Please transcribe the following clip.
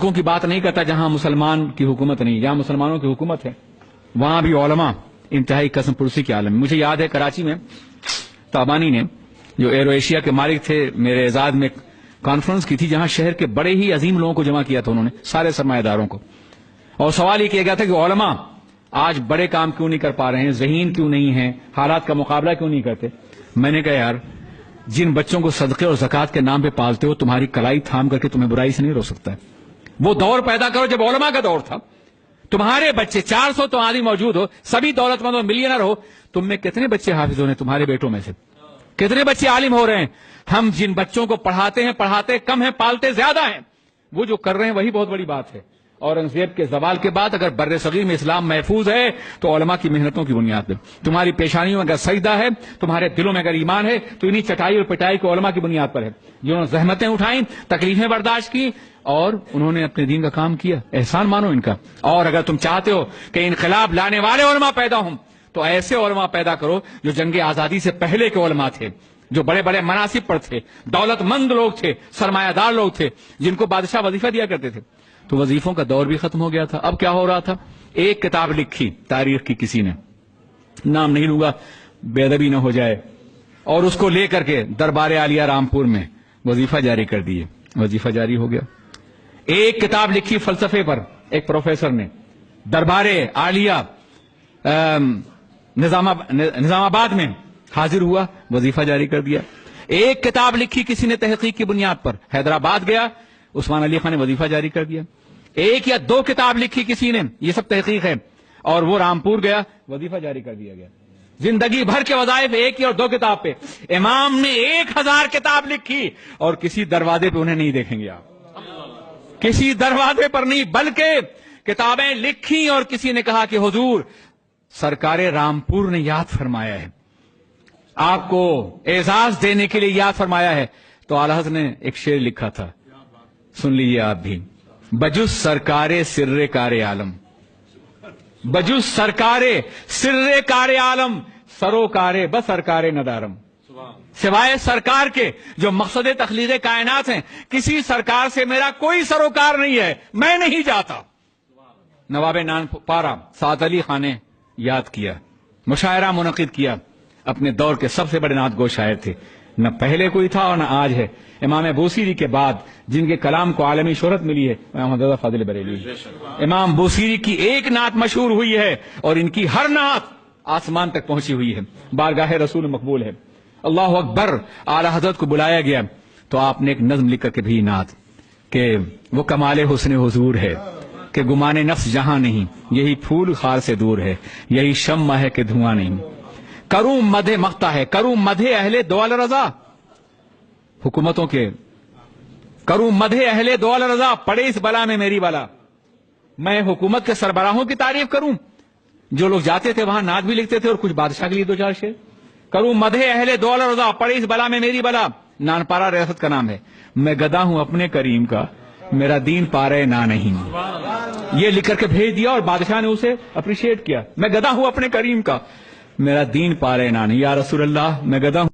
ملکوں کی بات نہیں کرتا جہاں مسلمان کی حکومت نہیں، جہاں مسلمانوں کی حکومت ہے وہاں بھی علماء انتہائی قسم پرسی کے عالم. مجھے یاد ہے کراچی میں تابانی نے جو ایرو ایشیا کے مالک تھے میرے اعزاز میں کانفرنس کی تھی جہاں شہر کے بڑے ہی عظیم لوگوں کو جمع کیا تھا انہوں نے، سارے سرمایہ داروں کو، اور سوال یہ کیا گیا تھا کہ علماء آج بڑے کام کیوں نہیں کر پا رہے ہیں، ذہین کیوں نہیں ہیں، حالات کا مقابلہ کیوں نہیں کرتے. میں نے کہا یار جن بچوں کو صدقے اور زکوٰۃ کے نام پہ پالتے ہو تمہاری کلائی تھام کر کے تمہیں برائی سے نہیں روک سکتا ہے. وہ دور پیدا کرو جب علماء کا دور تھا. تمہارے بچے 400 تو آدمی موجود ہو، سبھی دولت مند ہو، ملینر ہو، تم میں کتنے بچے حافظ ہونے تمہارے بیٹوں میں سے، کتنے بچے عالم ہو رہے ہیں. ہم جن بچوں کو پڑھاتے کم ہیں، پالتے زیادہ ہیں. وہ جو کر رہے ہیں وہی بہت بڑی بات ہے. اورنگزیب کے زوال کے بعد اگر بر صغیر میں اسلام محفوظ ہے تو علماء کی محنتوں کی بنیاد پہ. تمہاری پیشانیوں میں اگر سجدہ ہے، تمہارے دلوں میں اگر ایمان ہے تو انہی چٹائی اور پٹائی کو علماء کی بنیاد پر ہے، جنہوں نے زحمتیں اٹھائیں، تکلیفیں برداشت کی اور انہوں نے اپنے دین کا کام کیا. احسان مانو ان کا. اور اگر تم چاہتے ہو کہ انقلاب لانے والے علماء پیدا ہوں تو ایسے علماء پیدا کرو جو جنگ آزادی سے پہلے کے علماء تھے، جو بڑے بڑے مناصب پر تھے، دولت مند لوگ تھے، سرمایہ دار لوگ تھے، جن کو بادشاہ وظیفہ دیا کرتے تھے. تو وظیفوں کا دور بھی ختم ہو گیا تھا. اب کیا ہو رہا تھا؟ ایک کتاب لکھی تاریخ کی کسی نے، نام نہیں لوں گا بے ادبی نہ ہو جائے، اور اس کو لے کر کے دربار عالیہ رامپور میں وظیفہ جاری کر دیے. وظیفہ جاری ہو گیا. ایک کتاب لکھی فلسفے پر ایک پروفیسر نے، دربار عالیہ نظام آباد میں حاضر ہوا، وظیفہ جاری کر دیا. ایک کتاب لکھی کسی نے تحقیق کی بنیاد پر، حیدرآباد گیا، عثمان علی خان نے وظیفہ جاری کر دیا. ایک یا دو کتاب لکھی کسی نے، یہ سب تحقیق ہے، اور وہ رامپور گیا، وظیفہ جاری کر دیا گیا. زندگی بھر کے وظائف ایک یا دو کتاب پہ. امام نے 1000 کتاب لکھی اور کسی دروازے پہ انہیں نہیں دیکھیں گے آپ، کسی دروازے پر نہیں، بلکہ کتابیں لکھی اور کسی نے کہا کہ حضور سرکار رامپور نے یاد فرمایا ہے، آپ کو اعزاز دینے کے لیے یاد فرمایا ہے. تو اعلی حضرت نے ایک شعر لکھا تھا، سن لیجیے آپ بھی. بجز سرکار سر کار عالم، بجز سرکار سر کار عالم، سروکار بس سرکار ندارم. سوائے سرکار کے جو مقصد تخلیق کائنات ہیں، کسی سرکار سے میرا کوئی سروکار نہیں ہے، میں نہیں جاتا. نواب نان پارا سعد علی خان نے یاد کیا، مشاعرہ منعقد کیا. اپنے دور کے سب سے بڑے نعت گو شاعر تھے، نہ پہلے کوئی تھا اور نہ آج ہے. امام بوسیری کے بعد جن کے کلام کو عالمی شہرت ملی ہے محمد رضا فاضل بریلوی. امام بوسیری کی ایک نعت مشہور ہوئی ہے اور ان کی ہر نعت آسمان تک پہنچی ہوئی ہے، بارگاہ رسول مقبول ہے. اللہ اکبر. اعلی حضرت کو بلایا گیا تو آپ نے ایک نظم لکھ کر کے بھی نعت کہ وہ کمال حسن حضور ہے کہ گمان نفس جہاں نہیں، یہی پھول خار سے دور ہے، یہی شمع ہے کہ دھواں نہیں. کروں مدح مختہ ہے، کروں مدح اہل دول رضا، حکومتوں کے کروں مدح اہل دول رضا، پڑے اس بلا میں میری بلا. میں حکومت کے سربراہوں کی تعریف کروں، جو لوگ جاتے تھے وہاں نعت بھی لکھتے تھے اور کچھ بادشاہ کے لیے 2-4 شعر. کروں مدح اہل دول رضا، پڑے اس بلا میں میری بلا. نانپارا ریاست کا نام ہے. میں گدا ہوں اپنے کریم کا، میرا دین پارے نہ نہیں. یہ لکھ کر کے بھیج دیا اور بادشاہ نے اسے اپریشیٹ کیا. میں گدا ہوں اپنے کریم کا، میرا دین پارے نہ نہیں. یا رسول اللہ میں گدا ہوں.